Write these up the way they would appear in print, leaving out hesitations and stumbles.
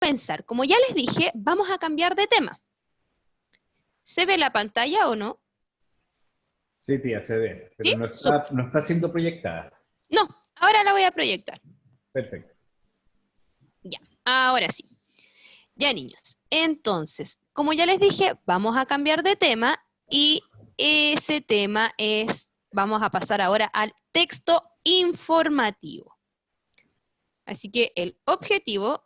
comenzar. Como ya les dije, vamos a cambiar de tema. ¿Se ve la pantalla o no? Sí, tía, se ve, ¿Sí? pero Súper. no está siendo proyectada. No, ahora la voy a proyectar. Perfecto. Ya, ahora sí. Ya, niños. Entonces, como ya les dije, vamos a cambiar de tema y ese tema es, vamos a pasar ahora al texto informativo. Así que el objetivo,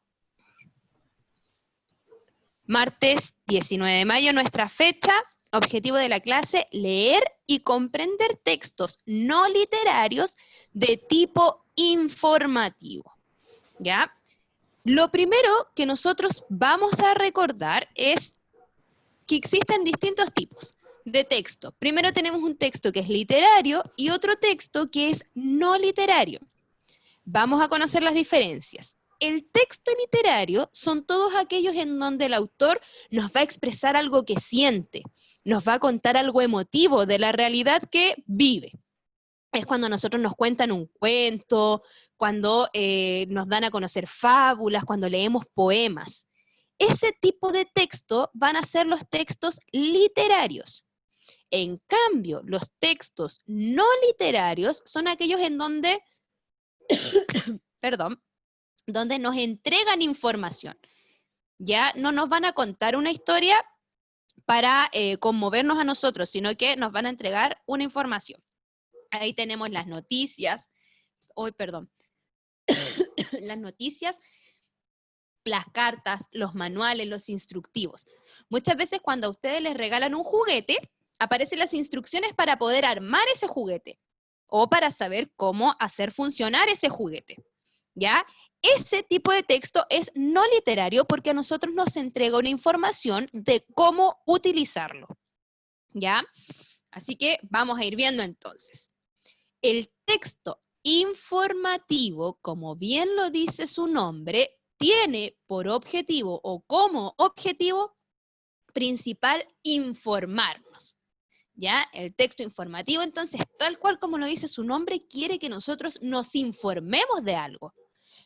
martes 19 de mayo, nuestra fecha, objetivo de la clase, leer y comprender textos no literarios de tipo informativo. ¿Ya? Lo primero que nosotros vamos a recordar es que existen distintos tipos de texto. Primero tenemos un texto que es literario y otro texto que es no literario. Vamos a conocer las diferencias. El texto literario son todos aquellos en donde el autor nos va a expresar algo que siente, nos va a contar algo emotivo de la realidad que vive. Es cuando nosotros nos cuentan un cuento, cuando nos dan a conocer fábulas, cuando leemos poemas. Ese tipo de texto van a ser los textos literarios. En cambio, los textos no literarios son aquellos en donde, perdón, donde nos entregan información. Ya no nos van a contar una historia para conmovernos a nosotros, sino que nos van a entregar una información. Ahí tenemos las noticias, las noticias, las cartas, los manuales, los instructivos. Muchas veces cuando a ustedes les regalan un juguete, aparecen las instrucciones para poder armar ese juguete o para saber cómo hacer funcionar ese juguete. ¿Ya? Ese tipo de texto es no literario porque a nosotros nos entrega una información de cómo utilizarlo. ¿Ya? Así que vamos a ir viendo entonces. El texto informativo, como bien lo dice su nombre, tiene por objetivo o como objetivo principal informarnos. ¿Ya? El texto informativo, entonces, tal cual como lo dice su nombre, quiere que nosotros nos informemos de algo.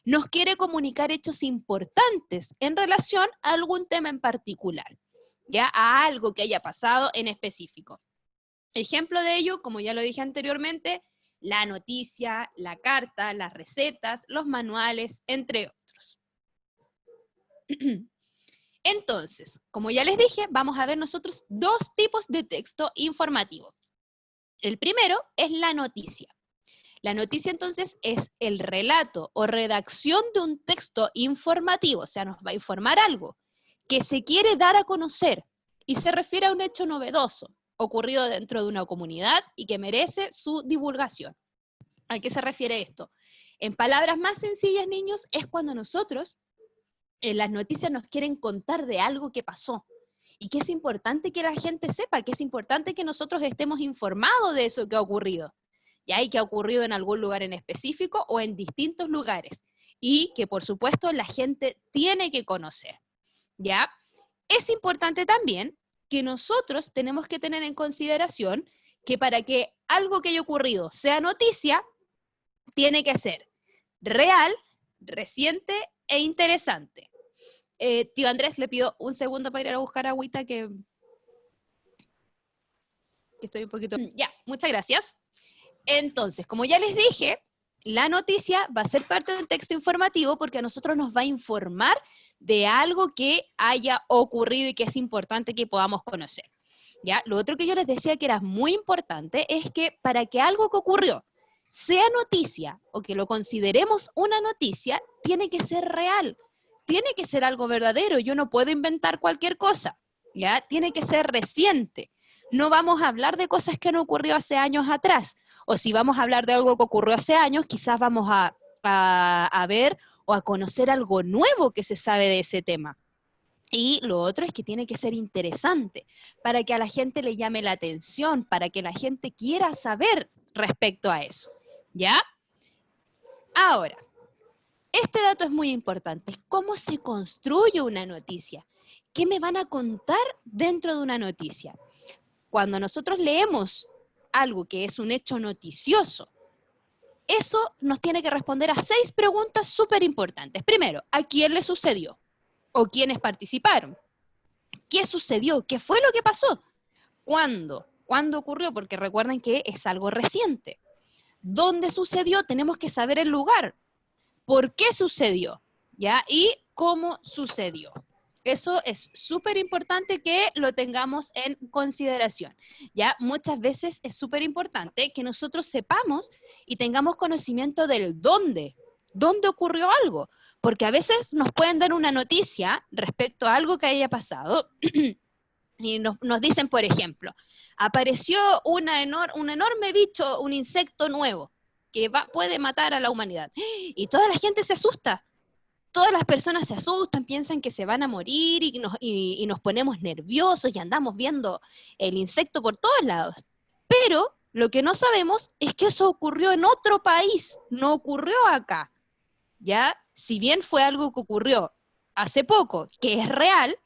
Nos quiere comunicar hechos importantes en relación a algún tema en particular, ¿ya? A algo que haya pasado en específico. Ejemplo de ello, como ya lo dije anteriormente, la noticia, la carta, las recetas, los manuales, entre otros. Entonces, como ya les dije, vamos a ver nosotros dos tipos de texto informativo. El primero es la noticia. La noticia entonces es el relato o redacción de un texto informativo, o sea, nos va a informar algo que se quiere dar a conocer y se refiere a un hecho novedoso ocurrido dentro de una comunidad y que merece su divulgación. ¿A qué se refiere esto? En palabras más sencillas, niños, es cuando nosotros en las noticias nos quieren contar de algo que pasó y que es importante que la gente sepa, que es importante que nosotros estemos informados de eso que ha ocurrido. ¿Ya? Y que ha ocurrido en algún lugar en específico o en distintos lugares. Y que, por supuesto, la gente tiene que conocer. ¿Ya? Es importante también que nosotros tenemos que tener en consideración que para que algo que haya ocurrido sea noticia, tiene que ser real, reciente e interesante. Tío Andrés, le pido un segundo para ir a buscar agüita que estoy un poquito... Ya, muchas gracias. Entonces, como ya les dije, la noticia va a ser parte del texto informativo porque a nosotros nos va a informar de algo que haya ocurrido y que es importante que podamos conocer. ¿Ya? Lo otro que yo les decía que era muy importante es que para que algo que ocurrió sea noticia o que lo consideremos una noticia, tiene que ser real, tiene que ser algo verdadero. Yo no puedo inventar cualquier cosa, ¿ya? Tiene que ser reciente. No vamos a hablar de cosas que no ocurrió hace años atrás. O si vamos a hablar de algo que ocurrió hace años, quizás vamos a ver o a conocer algo nuevo que se sabe de ese tema. Y lo otro es que tiene que ser interesante para que a la gente le llame la atención, para que la gente quiera saber respecto a eso. ¿Ya? Ahora, este dato es muy importante. ¿Cómo se construye una noticia? ¿Qué me van a contar dentro de una noticia? Cuando nosotros leemos algo que es un hecho noticioso, eso nos tiene que responder a 6 preguntas súper importantes. Primero, ¿a quién le sucedió? o quiénes participaron. ¿Qué sucedió? ¿Qué fue lo que pasó? ¿Cuándo? ¿Cuándo ocurrió? Porque recuerden que es algo reciente. ¿Dónde sucedió? Tenemos que saber el lugar. ¿Por qué sucedió? ¿Ya? Y cómo sucedió. Eso es súper importante que lo tengamos en consideración. ¿Ya? Muchas veces es súper importante que nosotros sepamos y tengamos conocimiento del dónde. ¿Dónde ocurrió algo? Porque a veces nos pueden dar una noticia respecto a algo que haya pasado y nos dicen, por ejemplo, apareció un enorme bicho, un insecto nuevo que puede matar a la humanidad. Y toda la gente se asusta. Todas las personas se asustan, piensan que se van a morir y nos ponemos nerviosos y andamos viendo el insecto por todos lados. Pero lo que no sabemos es que eso ocurrió en otro país, no ocurrió acá. ¿Ya? Si bien fue algo que ocurrió hace poco, que es real,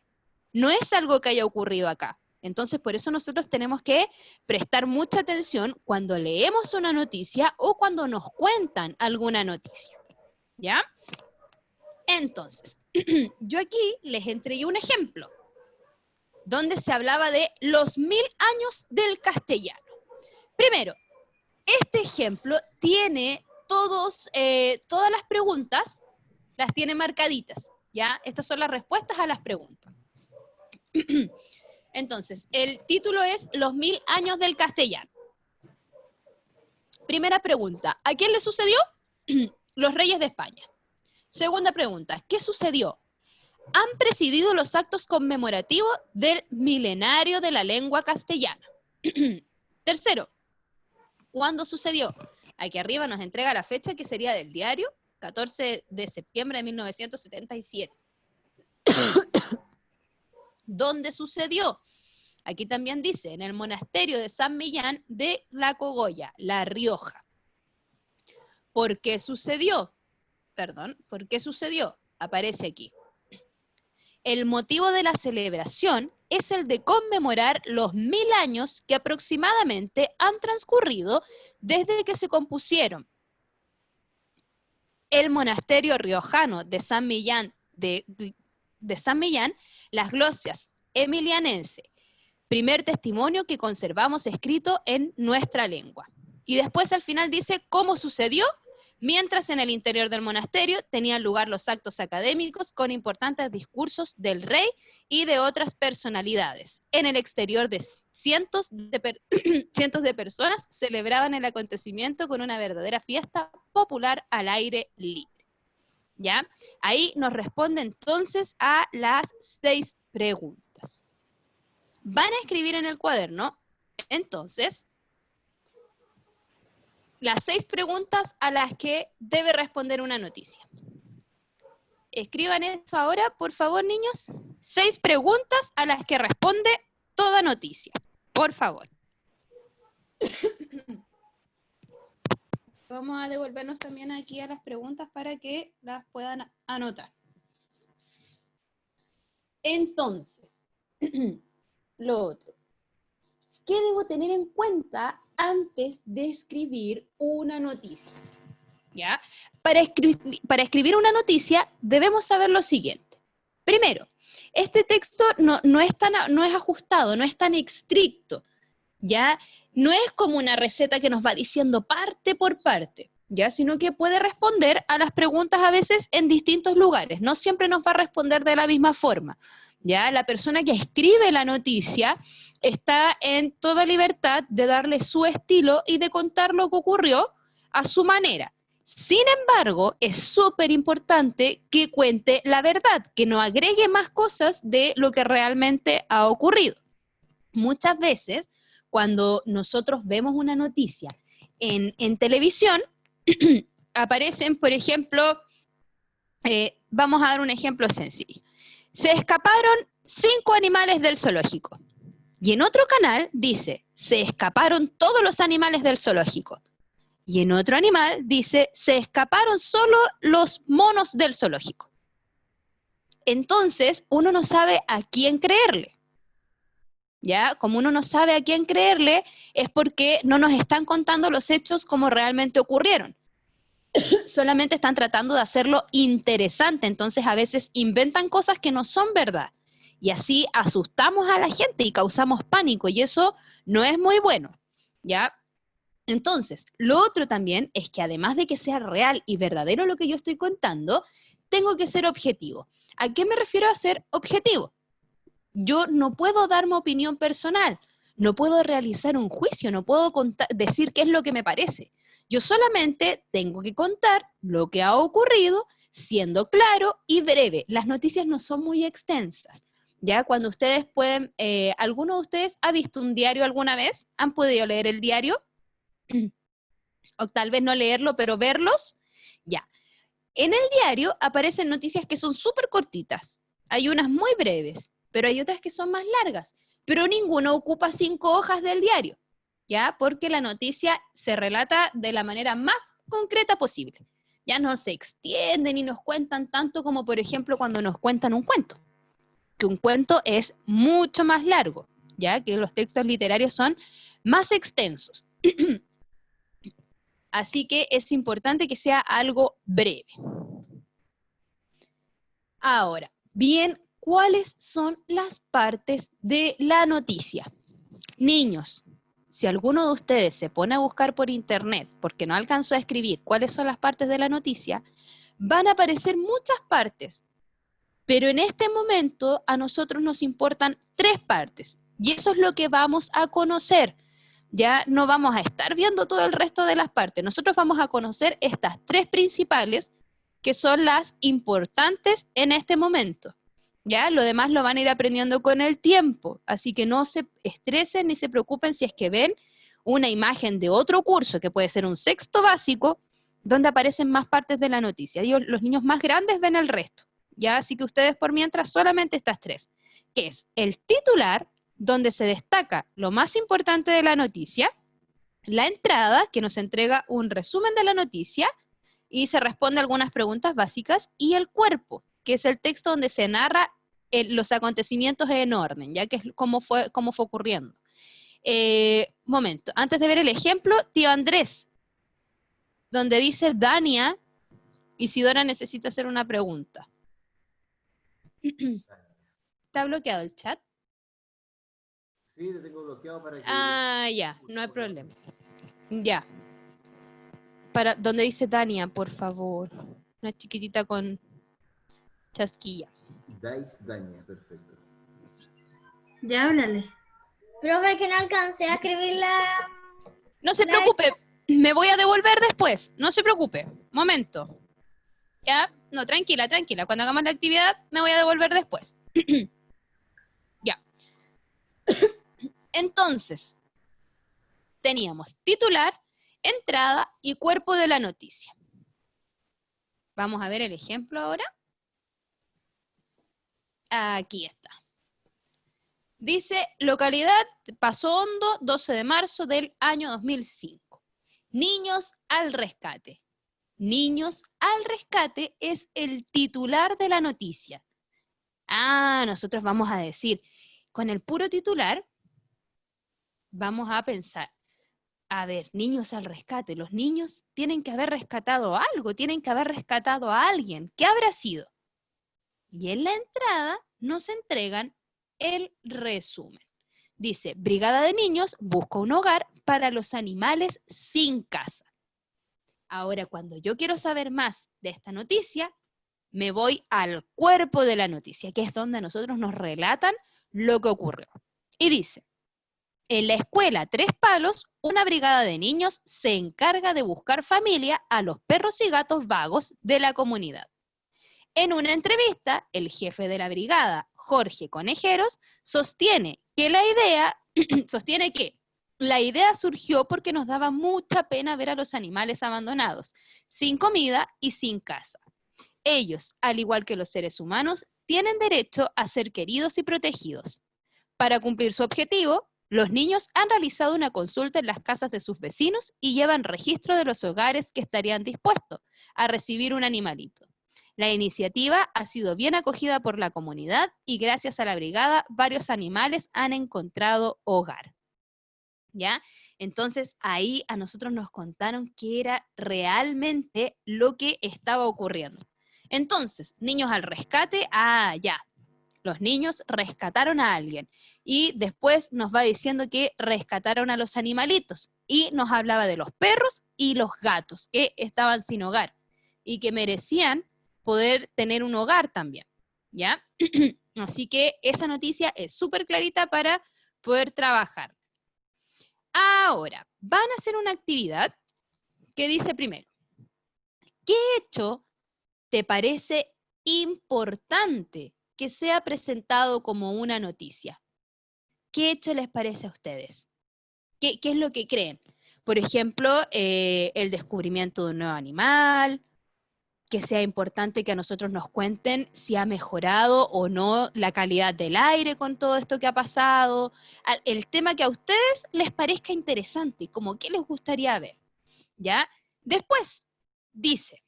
no es algo que haya ocurrido acá. Entonces, por eso nosotros tenemos que prestar mucha atención cuando leemos una noticia o cuando nos cuentan alguna noticia. ¿Ya? Entonces, yo aquí les entregué un ejemplo donde se hablaba de los 1000 años del castellano. Primero, este ejemplo tiene todas las preguntas, las tiene marcaditas, ¿ya? Estas son las respuestas a las preguntas. Entonces, el título es Los 1000 años del castellano. Primera pregunta, ¿a quién le sucedió? Los reyes de España. Segunda pregunta, ¿qué sucedió? Han presidido los actos conmemorativos del milenario de la lengua castellana. Tercero, ¿cuándo sucedió? Aquí arriba nos entrega la fecha que sería del diario, 14 de septiembre de 1977. ¿Dónde sucedió? Aquí también dice, en el monasterio de San Millán de La Cogolla, La Rioja. ¿Por qué sucedió? Perdón, ¿por qué sucedió? Aparece aquí. El motivo de la celebración es el de conmemorar los 1000 años que aproximadamente han transcurrido desde que se compusieron el monasterio riojano de San Millán, San Millán, las glosias emilianense, primer testimonio que conservamos escrito en nuestra lengua. Y después al final dice cómo sucedió, mientras en el interior del monasterio tenían lugar los actos académicos con importantes discursos del rey y de otras personalidades. En el exterior de cientos de personas celebraban el acontecimiento con una verdadera fiesta popular al aire libre. ¿Ya? Ahí nos responde entonces a las 6 preguntas. Van a escribir en el cuaderno, entonces, las 6 preguntas a las que debe responder una noticia. Escriban eso ahora, por favor, niños. 6 preguntas a las que responde toda noticia. Por favor. Vamos a devolvernos también aquí a las preguntas para que las puedan anotar. Entonces, lo otro. ¿Qué debo tener en cuenta antes de escribir una noticia? ¿Ya? Para escribir una noticia debemos saber lo siguiente. Primero, este texto no es ajustado, no es tan estricto, ¿ya? No es como una receta que nos va diciendo parte por parte, ¿ya? Sino que puede responder a las preguntas a veces en distintos lugares, no siempre nos va a responder de la misma forma, ¿ya? La persona que escribe la noticia está en toda libertad de darle su estilo y de contar lo que ocurrió a su manera. Sin embargo, es súper importante que cuente la verdad, que no agregue más cosas de lo que realmente ha ocurrido. Muchas veces, cuando nosotros vemos una noticia en televisión, aparecen, por ejemplo, vamos a dar un ejemplo sencillo. Se escaparon 5 animales del zoológico. Y en otro canal dice, se escaparon todos los animales del zoológico. Y en otro animal dice, se escaparon solo los monos del zoológico. Entonces, uno no sabe a quién creerle. ¿Ya? Como uno no sabe a quién creerle, es porque no nos están contando los hechos como realmente ocurrieron. solamente están tratando de hacerlo interesante, entonces a veces inventan cosas que no son verdad. Y así asustamos a la gente y causamos pánico, y eso no es muy bueno, ¿ya? Entonces, lo otro también es que además de que sea real y verdadero lo que yo estoy contando, tengo que ser objetivo. ¿A qué me refiero a ser objetivo? Yo no puedo darme opinión personal, no puedo realizar un juicio, no puedo decir qué es lo que me parece. Yo solamente tengo que contar lo que ha ocurrido, siendo claro y breve. Las noticias no son muy extensas. Ya cuando ustedes pueden, ¿alguno de ustedes ha visto un diario alguna vez? ¿Han podido leer el diario? O tal vez no leerlo, pero verlos. Ya. En el diario aparecen noticias que son súper cortitas. Hay unas muy breves, pero hay otras que son más largas. Pero ninguno ocupa 5 hojas del diario, ¿ya? Porque la noticia se relata de la manera más concreta posible. Ya no se extienden y nos cuentan tanto como, por ejemplo, cuando nos cuentan un cuento. Que un cuento es mucho más largo, ¿ya? Que los textos literarios son más extensos. Así que es importante que sea algo breve. Ahora, bien, ¿cuáles son las partes de la noticia? Niños, si alguno de ustedes se pone a buscar por internet porque no alcanzó a escribir cuáles son las partes de la noticia, van a aparecer muchas partes, pero en este momento a nosotros nos importan 3 partes, y eso es lo que vamos a conocer. Ya no vamos a estar viendo todo el resto de las partes, nosotros vamos a conocer estas 3 principales, que son las importantes en este momento. ¿Ya? Lo demás lo van a ir aprendiendo con el tiempo, así que no se estresen ni se preocupen si es que ven una imagen de otro curso, que puede ser un sexto básico, donde aparecen más partes de la noticia. Los niños más grandes ven el resto, ¿ya? Así que ustedes por mientras solamente estas 3, que es el titular, donde se destaca lo más importante de la noticia, la entrada, que nos entrega un resumen de la noticia, y se responde algunas preguntas básicas, y el cuerpo, que es el texto donde se narra los acontecimientos en orden, ya que es cómo fue ocurriendo. Momento, antes de ver el ejemplo, tío Andrés, donde dice Dania, Isidora necesita hacer una pregunta. ¿Está bloqueado el chat? Sí, lo tengo bloqueado para que... Ah, ya, no hay problema. Ya. Donde dice Dania, por favor. Una chiquitita con chasquilla. Dania, perfecto. Ya háblale. Profe, que no alcancé a escribir la... No se preocupe, me voy a devolver después. No se preocupe. Momento. ¿Ya? No, tranquila, tranquila. Cuando hagamos la actividad, me voy a devolver después. Ya. Entonces, teníamos titular, entrada y cuerpo de la noticia. Vamos a ver el ejemplo ahora. Aquí está. Dice, localidad Paso Hondo, 12 de marzo del año 2005. Niños al rescate. Niños al rescate es el titular de la noticia. Ah, nosotros vamos a decir, con el puro titular, vamos a pensar, a ver, niños al rescate. Los niños tienen que haber rescatado algo, tienen que haber rescatado a alguien. ¿Qué habrá sido? Y en la entrada nos entregan el resumen. Dice, Brigada de Niños busca un hogar para los animales sin casa. Ahora, cuando yo quiero saber más de esta noticia, me voy al cuerpo de la noticia, que es donde nosotros nos relatan lo que ocurrió. Y dice, en la escuela Tres Palos, una brigada de niños se encarga de buscar familia a los perros y gatos vagos de la comunidad. En una entrevista, el jefe de la brigada, Jorge Conejeros, sostiene que la idea surgió porque nos daba mucha pena ver a los animales abandonados, sin comida y sin casa. Ellos, al igual que los seres humanos, tienen derecho a ser queridos y protegidos. Para cumplir su objetivo, los niños han realizado una consulta en las casas de sus vecinos y llevan registro de los hogares que estarían dispuestos a recibir un animalito. La iniciativa ha sido bien acogida por la comunidad y gracias a la brigada varios animales han encontrado hogar. ¿Ya? Entonces ahí a nosotros nos contaron qué era realmente lo que estaba ocurriendo. Entonces, niños al rescate, ya, los niños rescataron a alguien. Y después nos va diciendo que rescataron a los animalitos. Y nos hablaba de los perros y los gatos que estaban sin hogar y que merecían poder tener un hogar también, ¿ya? Así que esa noticia es súper clarita para poder trabajar. Ahora, van a hacer una actividad que dice primero, ¿qué hecho te parece importante que sea presentado como una noticia? ¿Qué hecho les parece a ustedes? ¿Qué es lo que creen? Por ejemplo, el descubrimiento de un nuevo animal, que sea importante que a nosotros nos cuenten si ha mejorado o no la calidad del aire con todo esto que ha pasado, el tema que a ustedes les parezca interesante, como qué les gustaría ver, ¿ya? Después, dice,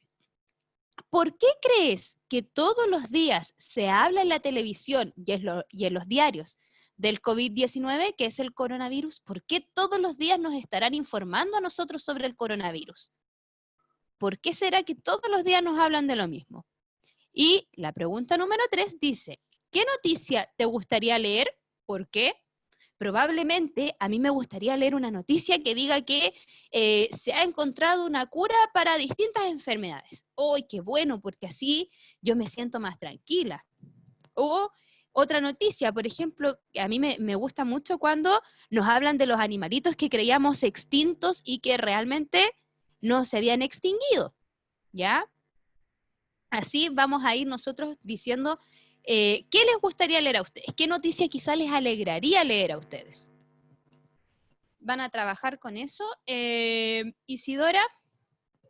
¿por qué crees que todos los días se habla en la televisión y en los diarios del COVID-19, que es el coronavirus? ¿Por qué todos los días nos estarán informando a nosotros sobre el coronavirus? ¿Por qué será que todos los días nos hablan de lo mismo? Y la pregunta número 3 dice, ¿qué noticia te gustaría leer? ¿Por qué? Probablemente a mí me gustaría leer una noticia que diga que se ha encontrado una cura para distintas enfermedades. ¡Ay, qué bueno! Porque así yo me siento más tranquila. O otra noticia, por ejemplo, que a mí me gusta mucho cuando nos hablan de los animalitos que creíamos extintos y que realmente no se habían extinguido, ¿ya? Así vamos a ir nosotros diciendo qué les gustaría leer a ustedes, qué noticia quizá les alegraría leer a ustedes. ¿Van a trabajar con eso? Isidora,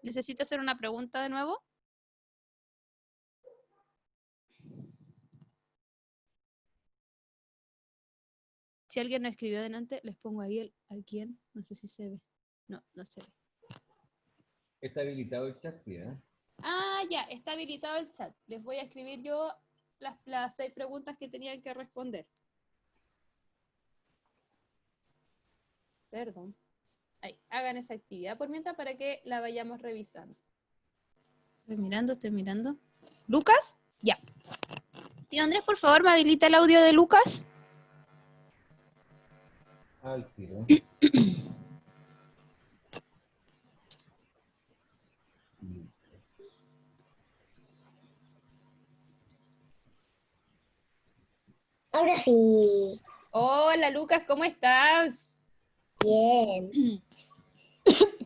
¿necesita hacer una pregunta de nuevo? Si alguien no escribió delante, les pongo ahí a quién, no sé si se ve. No, no se ve. Está habilitado el chat, ¿eh? Ya, está habilitado el chat. Les voy a escribir yo las 6 preguntas que tenían que responder. Perdón. Ahí, hagan esa actividad por mientras para que la vayamos revisando. Estoy mirando. ¿Lucas? Ya. Tío Andrés, por favor, ¿me habilita el audio de Lucas? Al tiro. Ahora sí. Hola, Lucas, ¿cómo estás? Bien.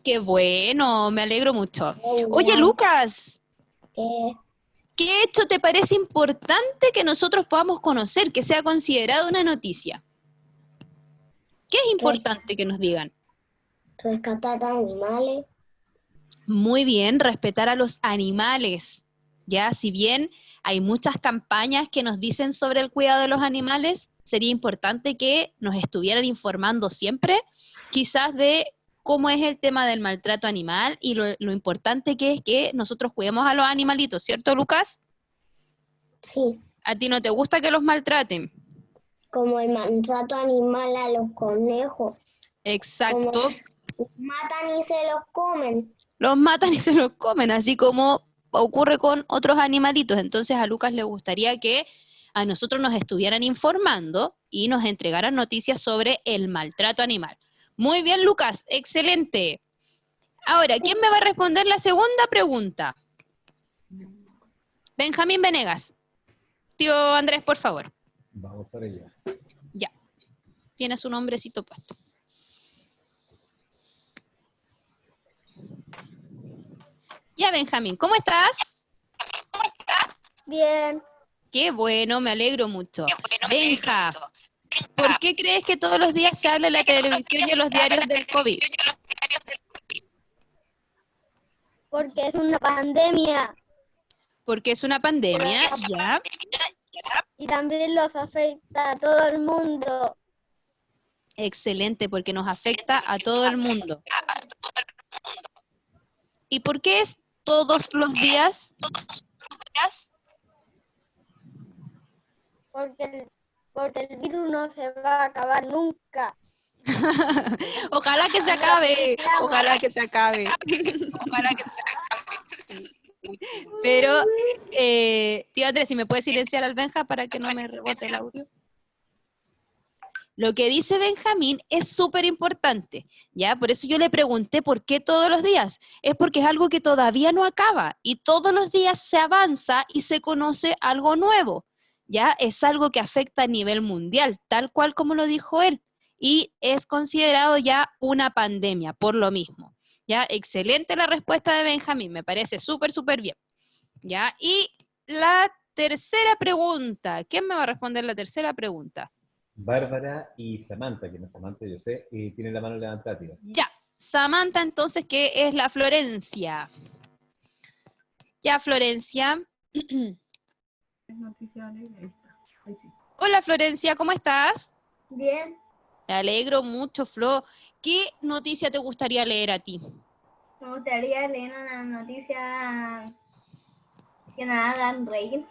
Qué bueno, me alegro mucho. Oye, Lucas, ¿qué hecho te parece importante que nosotros podamos conocer, que sea considerado una noticia? ¿Qué es importante que nos digan? Rescatar animales. Muy bien, respetar a los animales. Ya, si bien hay muchas campañas que nos dicen sobre el cuidado de los animales, sería importante que nos estuvieran informando siempre, quizás de cómo es el tema del maltrato animal y lo importante que es que nosotros cuidemos a los animalitos, ¿cierto, Lucas? Sí. ¿A ti no te gusta que los maltraten? Como el maltrato animal a los conejos. Exacto. Como los matan y se los comen. Los matan y se los comen, así como ocurre con otros animalitos. Entonces a Lucas le gustaría que a nosotros nos estuvieran informando y nos entregaran noticias sobre el maltrato animal. Muy bien, Lucas, excelente. Ahora, ¿quién me va a responder la segunda pregunta? Benjamín Venegas. Tío Andrés, por favor. Vamos para allá. Ya. Tiene su nombrecito puesto. Ya, Benjamín, ¿cómo estás? Bien. Qué bueno, me alegro mucho. Benja, ¿por qué crees que todos los días se habla en la televisión y en los diarios del COVID? Porque es una pandemia. Porque es una pandemia, ya. Y también los afecta a todo el mundo. Excelente, porque nos afecta a todo el mundo. ¿Y por qué es todos los días? Porque el virus no se va a acabar nunca. Ojalá que se acabe, ojalá que se acabe. Pero, tío Andrés, si me puedes silenciar al Benja para que no me rebote el audio. Lo que dice Benjamín es súper importante, ¿ya? Por eso yo le pregunté por qué todos los días. Es porque es algo que todavía no acaba y todos los días se avanza y se conoce algo nuevo, ¿ya? Es algo que afecta a nivel mundial, tal cual como lo dijo él, y es considerado ya una pandemia, por lo mismo, ¿ya? Excelente la respuesta de Benjamín, me parece súper, súper bien, ¿ya? Y la tercera pregunta, ¿quién me va a responder la tercera pregunta? Bárbara y Samantha, que no es Samantha, yo sé, y tiene la mano levantada, tía. Ya, Samantha entonces, ¿qué es la Florencia? Ya, Florencia. Noticia alegre, ahí está. Ahí sí. Hola, Florencia, ¿cómo estás? Bien. Me alegro mucho, Flo. ¿Qué noticia te gustaría leer a ti? Me gustaría leer una noticia que nos hagan reír.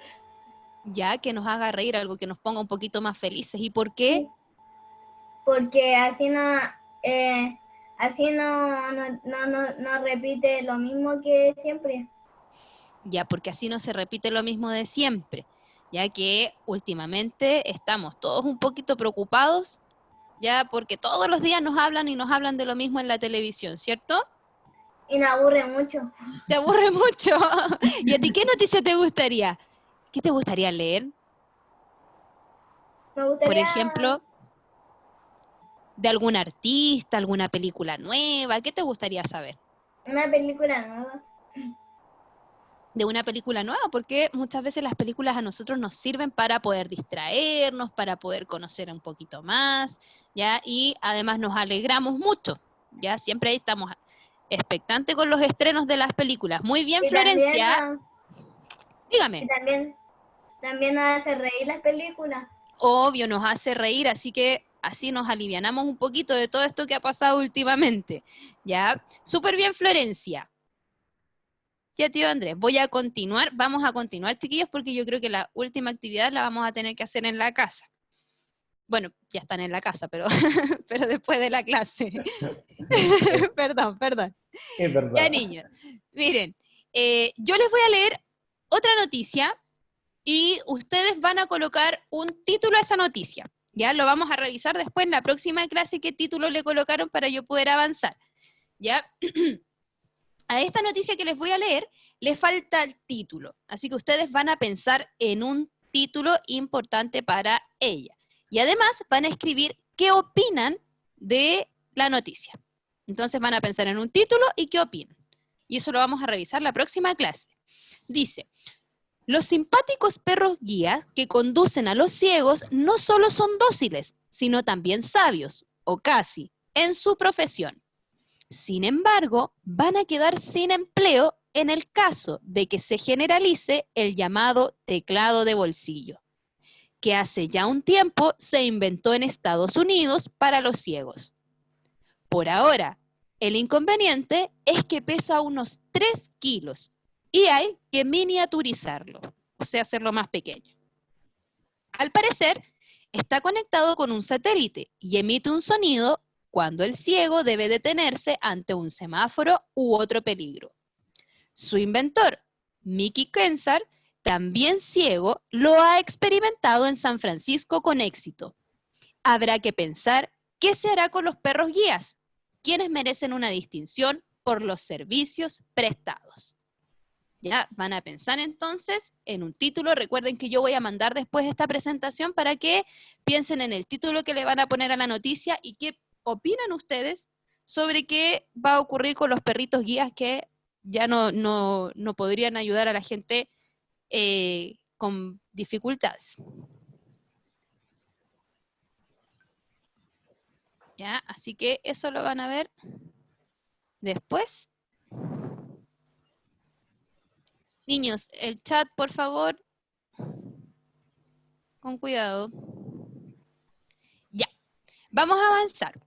Ya, que nos haga reír, algo que nos ponga un poquito más felices. ¿Y por qué? Porque así no repite lo mismo que siempre. Ya, porque así no se repite lo mismo de siempre, ya que últimamente estamos todos un poquito preocupados, ya porque todos los días nos hablan y nos hablan de lo mismo en la televisión, ¿cierto? Y nos aburre mucho. Te aburre mucho. ¿Y a ti qué noticia te gustaría? ¿Qué te gustaría leer? Me Por gustaría ejemplo, de algún artista, alguna película nueva. ¿Qué te gustaría saber? una película nueva. De una película nueva, porque muchas veces las películas a nosotros nos sirven para poder distraernos, para poder conocer un poquito más, ¿ya? Y además nos alegramos mucho, ¿ya? Siempre estamos expectantes con los estrenos de las películas. Muy bien, Y Florencia. Dígame. también nos hace reír las películas. Obvio, nos hace reír, así que así nos alivianamos un poquito de todo esto que ha pasado últimamente, ¿ya? Súper bien, Florencia. Ya, tío Andrés, vamos a continuar, chiquillos, porque yo creo que la última actividad la vamos a tener que hacer en la casa. Bueno, ya están en la casa, pero, pero después de la clase. Perdón. Es verdad. Ya, niños, miren, yo les voy a leer otra noticia y ustedes van a colocar un título a esa noticia. Ya lo vamos a revisar después en la próxima clase qué título le colocaron para yo poder avanzar. ¿Ya? A esta noticia que les voy a leer le falta el título, así que ustedes van a pensar en un título importante para ella. Y además van a escribir qué opinan de la noticia. Entonces van a pensar en un título y qué opinan. Y eso lo vamos a revisar la próxima clase. Dice, los simpáticos perros guías que conducen a los ciegos no solo son dóciles, sino también sabios, o casi, en su profesión. Sin embargo, van a quedar sin empleo en el caso de que se generalice el llamado teclado de bolsillo, que hace ya un tiempo se inventó en Estados Unidos para los ciegos. Por ahora, el inconveniente es que pesa unos 3 kilos y hay que miniaturizarlo, o sea, hacerlo más pequeño. Al parecer, está conectado con un satélite y emite un sonido cuando el ciego debe detenerse ante un semáforo u otro peligro. Su inventor, Mickey Kensar, también ciego, lo ha experimentado en San Francisco con éxito. Habrá que pensar qué se hará con los perros guías, quienes merecen una distinción por los servicios prestados. Ya, van a pensar entonces en un título. Recuerden que yo voy a mandar después esta presentación para que piensen en el título que le van a poner a la noticia y qué opinan ustedes sobre qué va a ocurrir con los perritos guías que ya no podrían ayudar a la gente con dificultades. ¿Ya? Así que eso lo van a ver después. Niños, el chat, por favor. Con cuidado. Ya, vamos a avanzar.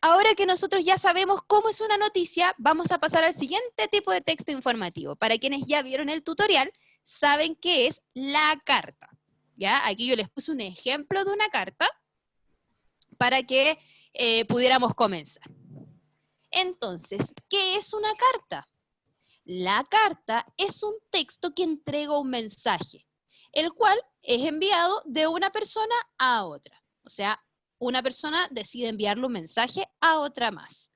Ahora que nosotros ya sabemos cómo es una noticia, vamos a pasar al siguiente tipo de texto informativo. Para quienes ya vieron el tutorial, saben qué es la carta. ¿Ya? Aquí yo les puse un ejemplo de una carta para que pudiéramos comenzar. Entonces, ¿qué es una carta? La carta es un texto que entrega un mensaje, el cual es enviado de una persona a otra. O sea, una persona decide enviarle un mensaje a otra más.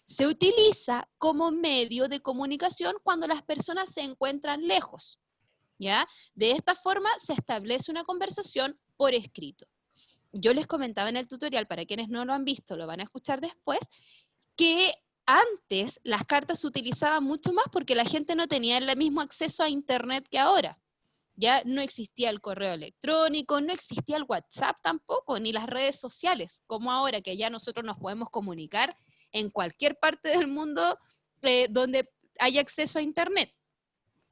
Se utiliza como medio de comunicación cuando las personas se encuentran lejos, ¿ya? De esta forma se establece una conversación por escrito. Yo les comentaba en el tutorial, para quienes no lo han visto, lo van a escuchar después, que antes las cartas se utilizaban mucho más porque la gente no tenía el mismo acceso a internet que ahora. Ya no existía el correo electrónico, no existía el WhatsApp tampoco, ni las redes sociales, como ahora que ya nosotros nos podemos comunicar en cualquier parte del mundo donde haya acceso a internet.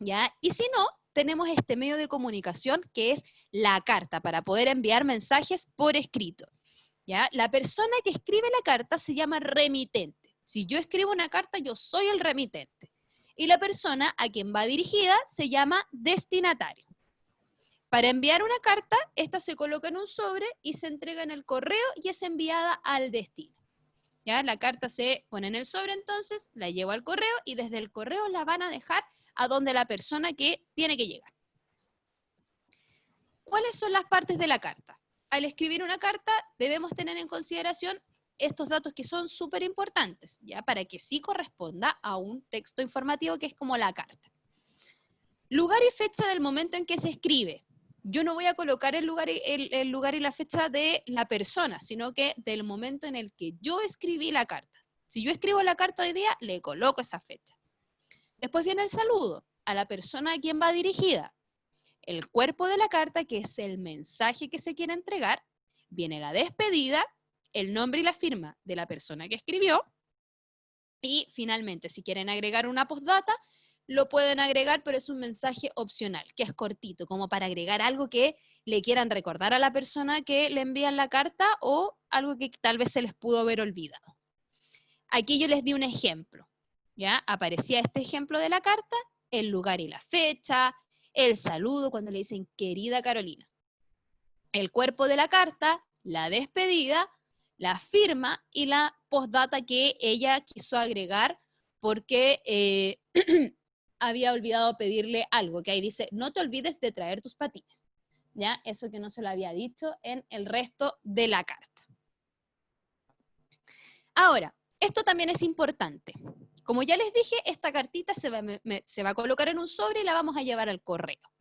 ¿Ya? Y si no, tenemos este medio de comunicación que es la carta, para poder enviar mensajes por escrito. ¿Ya? La persona que escribe la carta se llama remitente. Si yo escribo una carta, yo soy el remitente. Y la persona a quien va dirigida se llama destinatario. Para enviar una carta, esta se coloca en un sobre y se entrega en el correo y es enviada al destino. ¿Ya? La carta se pone en el sobre, entonces la llevo al correo y desde el correo la van a dejar a donde la persona que tiene que llegar. ¿Cuáles son las partes de la carta? Al escribir una carta debemos tener en consideración estos datos que son súper importantes, ¿ya? Para que sí corresponda a un texto informativo que es como la carta. Lugar y fecha del momento en que se escribe. Yo no voy a colocar el lugar y la fecha de la persona, sino que del momento en el que yo escribí la carta. Si yo escribo la carta hoy día, le coloco esa fecha. Después viene el saludo a la persona a quien va dirigida. El cuerpo de la carta, que es el mensaje que se quiere entregar. Viene la despedida, el nombre y la firma de la persona que escribió. Y finalmente, si quieren agregar una postdata, lo pueden agregar, pero es un mensaje opcional, que es cortito, como para agregar algo que le quieran recordar a la persona que le envían la carta o algo que tal vez se les pudo haber olvidado. Aquí yo les di un ejemplo, ¿ya? Aparecía este ejemplo de la carta, el lugar y la fecha, el saludo cuando le dicen querida Carolina, el cuerpo de la carta, la despedida, la firma y la postdata que ella quiso agregar porque había olvidado pedirle algo, que ahí dice, no te olvides de traer tus patines, ¿ya? Eso que no se lo había dicho en el resto de la carta. Ahora, esto también es importante. Como ya les dije, esta cartita se va a colocar en un sobre y la vamos a llevar al correo.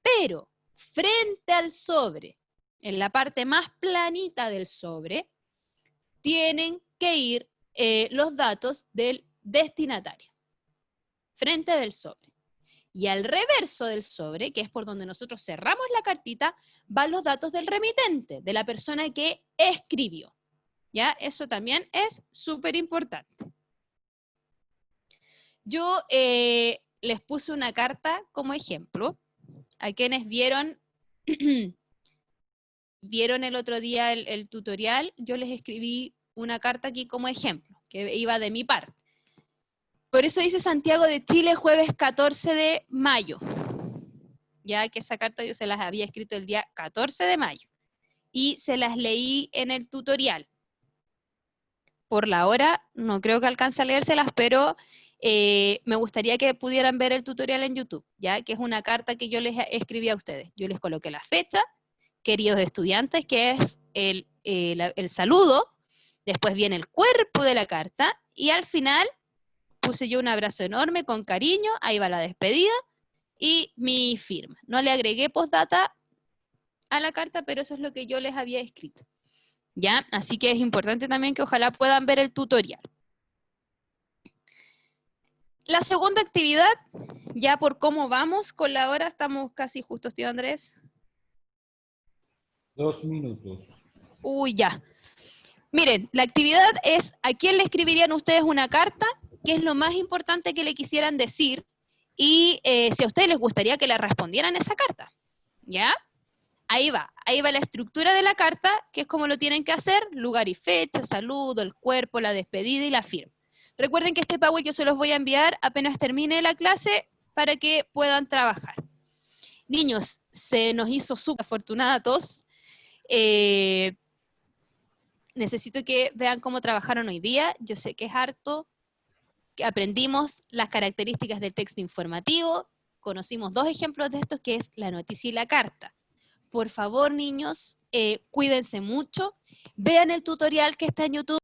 Pero, frente al sobre, en la parte más planita del sobre, tienen que ir los datos del destinatario. Frente del sobre. Y al reverso del sobre, que es por donde nosotros cerramos la cartita, van los datos del remitente, de la persona que escribió. ¿Ya? Eso también es súper importante. Yo les puse una carta como ejemplo. A quienes vieron el otro día el tutorial, yo les escribí una carta aquí como ejemplo, que iba de mi parte. Por eso dice Santiago de Chile, jueves 14 de mayo. Ya que esa carta yo se las había escrito el día 14 de mayo. Y se las leí en el tutorial. Por la hora, no creo que alcance a leérselas, pero me gustaría que pudieran ver el tutorial en YouTube, ya que es una carta que yo les escribí a ustedes. Yo les coloqué la fecha, queridos estudiantes, que es el saludo, después viene el cuerpo de la carta, y al final puse yo un abrazo enorme con cariño, ahí va la despedida, y mi firma. No le agregué postdata a la carta, pero eso es lo que yo les había escrito. ¿Ya? Así que es importante también que ojalá puedan ver el tutorial. La segunda actividad, ya por cómo vamos con la hora, estamos casi justos, tío Andrés. 2 minutos. Uy, ya. Miren, la actividad es, ¿a quién le escribirían ustedes una carta? ¿Qué es lo más importante que le quisieran decir? Y si a ustedes les gustaría que le respondieran esa carta. ¿Ya? Ahí va la estructura de la carta, que es como lo tienen que hacer, lugar y fecha, saludo, el cuerpo, la despedida y la firma. Recuerden que este PowerPoint yo se los voy a enviar apenas termine la clase para que puedan trabajar. Niños, se nos hizo súper afortunada a todos. necesito que vean cómo trabajaron hoy día. Yo sé que es harto, que aprendimos las características del texto informativo, conocimos 2 ejemplos de estos, que es la noticia y la carta. Por favor, niños, cuídense mucho, vean el tutorial que está en YouTube.